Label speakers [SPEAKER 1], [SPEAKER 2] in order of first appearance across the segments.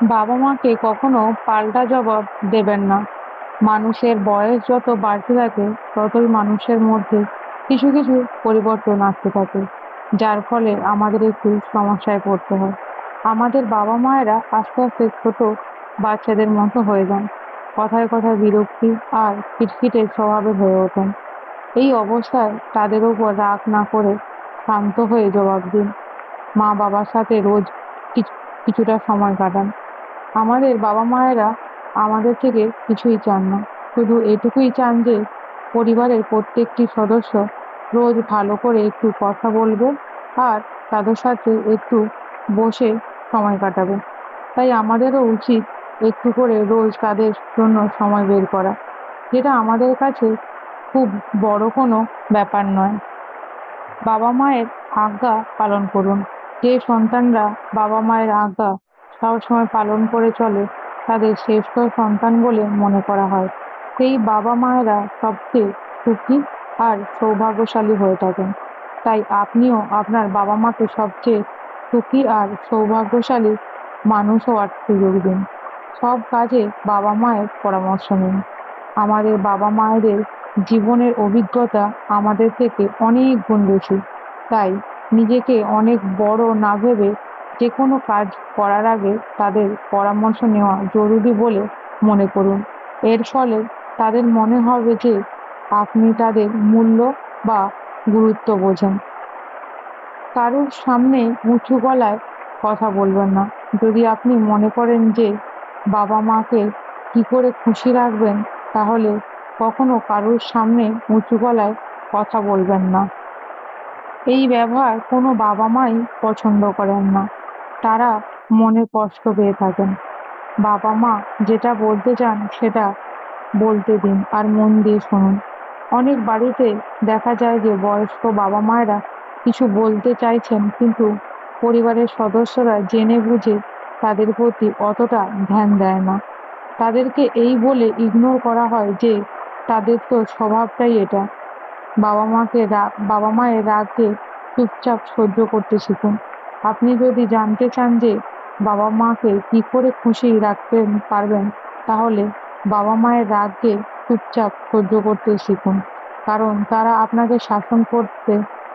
[SPEAKER 1] বাবা-মাকে কখনো পাল্টা জবাব দেবেন না। মানুষের বয়স যত বাড়তে থাকে, ততই মানুষের মধ্যে কিছু কিছু পরিবর্তন আসতে থাকে, যার ফলে আমাদের একটু সমস্যায় পড়তে হয়। আমাদের বাবা-মায়েরা আস্তে আস্তে ছোট বাচ্চাদের মতো হয়ে যান। কথায় কথায় বিরক্তি আর খিটখিটে স্বভাবের হয়ে ওঠেন। এই অবস্থায় তাদের উপর রাগ না করে শান্ত হয়ে জবাব দিন। মা-বাবার সাথে রোজ কিছুটা সময় কাটান। আমাদের বাবা-মায়েরা আমাদের থেকে কিছুই চান না। শুধু এটুকুই চান যে পরিবারের প্রত্যেকটি সদস্য রোজ ভালো করে একটু কথা বলবে আর তাদের সাথে একটু বসে সময় কাটাবে। তাই আমাদেরও উচিত একটু করে রোজ তাদের জন্য সময় বের করা, যেটা আমাদের কাছে খুব বড় কোনো ব্যাপার নয়। বাবা-মায়ের আজ্ঞা পালন করুন। যে সন্তানরা বাবা-মায়ের আজ্ঞা সবসময় পালন করে চলে, তাদের শ্রেষ্ঠ সন্তান বলে মনে করা হয়। সেই বাবা-মায়েরা সবচেয়ে সুখী আর সৌভাগ্যশালী হয়ে থাকেন। তাই আপনিও আপনার বাবা-মাকে সবচেয়ে সুখী আর সৌভাগ্যশালী মানুষ হওয়ার সুযোগ দিন। সব কাজে বাবা-মায়ের পরামর্শ নিন। আমাদের বাবা-মায়েদের জীবনের অভিজ্ঞতা আমাদের থেকে অনেক গুণ বেশি। তাই নিজেকে অনেক বড় না ভেবে যেকোনো কাজ করার আগে তাদের পরামর্শ নেওয়া জরুরি বলে মনে করুন। এর ফলে তাদের মনে হবে যে আপনি তাদের মূল্য বা গুরুত্ব বোঝেন। কারোর সামনে উঁচু গলায় কথা বলবেন না। যদি আপনি মনে করেন যে বাবা-মাকে কি করে খুশি রাখবেন, তাহলে কখনো কারোর সামনে উঁচু গলায় কথা বলবেন না। এই ব্যবহার কোনো বাবা-মাই পছন্দ করেন না। তারা মনে কষ্ট পেয়ে থাকেন। বাবা-মা যেটা বলতে চান সেটা বলতে দিন আর মন দিয়ে শুনুন। অনেক বাড়িতে দেখা যায় যে বয়স্ক বাবা-মায়েরা কিছু বলতে চাইছেন, কিন্তু পরিবারের সদস্যরা জেনে বুঝে তাদের প্রতি অতটা ধ্যান দেয় না। তাদেরকে এই বলে ইগনোর করা হয় যে তাদের তো স্বভাবটাই এটা। বাবা-মায়ের রাগকে চুপচাপ সহ্য করতে শিখুন। আপনি যদি জানতে চান যে বাবা-মাকে কি করে খুশি রাখতে পারবেন, তাহলে বাবা-মায়ের রাগকে চুপচাপ সহ্য করতে শিখুন। কারণ তারা আপনাকে শাসন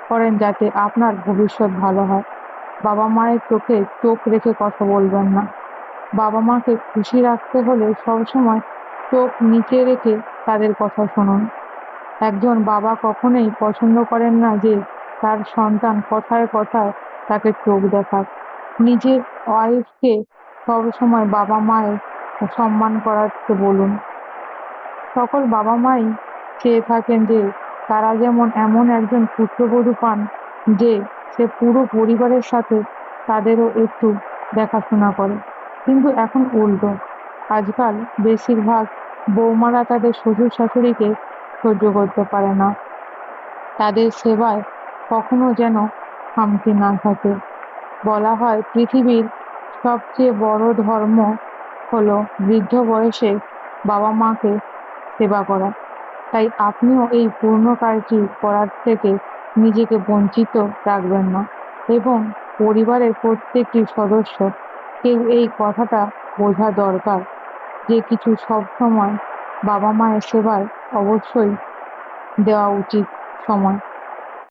[SPEAKER 1] করেন যাতে আপনার ভবিষ্যৎ ভালো হয়। বাবা-মায়ের চোখে চোখ রেখে কথা বলবেন না। বাবা-মাকে খুশি রাখতে হলে সবসময় চোখ নিচে রেখে তাদের কথা শুনুন। একজন বাবা কখনোই পছন্দ করেন না যে তার সন্তান কথায় কথায় তাকে চোখ দেখাক। নিজের ওয়াইফকে সবসময় বাবা-মায়ের সম্মান করাতে বলুন। সকল বাবা-মাই চেয়ে থাকেন যে তারা যেমন এমন একজন পুত্রবধূ পান যে সে পুরো পরিবারের সাথে তাদেরও একটু দেখাশোনা করে। কিন্তু এখন উল্টো। আজকাল বেশিরভাগ বৌমারা তাদের শ্বশুর-শাশুড়িকে সহ্য করতে পারে না। তাদের সেবায় কখনো যেন খামতি না থাকে। বলা হয় পৃথিবীর সবচেয়ে বড় ধর্ম হলো বৃদ্ধ বয়সে বাবা-মাকে সেবা করা। তাই আপনিও এই পূর্ণ কাজটি করার থেকে নিজেকে বঞ্চিত রাখবেন না, এবং পরিবারের প্রত্যেকটি সদস্য কেউ এই কথাটা বোঝা দরকার যে কিছু সবসময় বাবা-মায়ের সেবায় অবশ্যই দেওয়া উচিত সময়।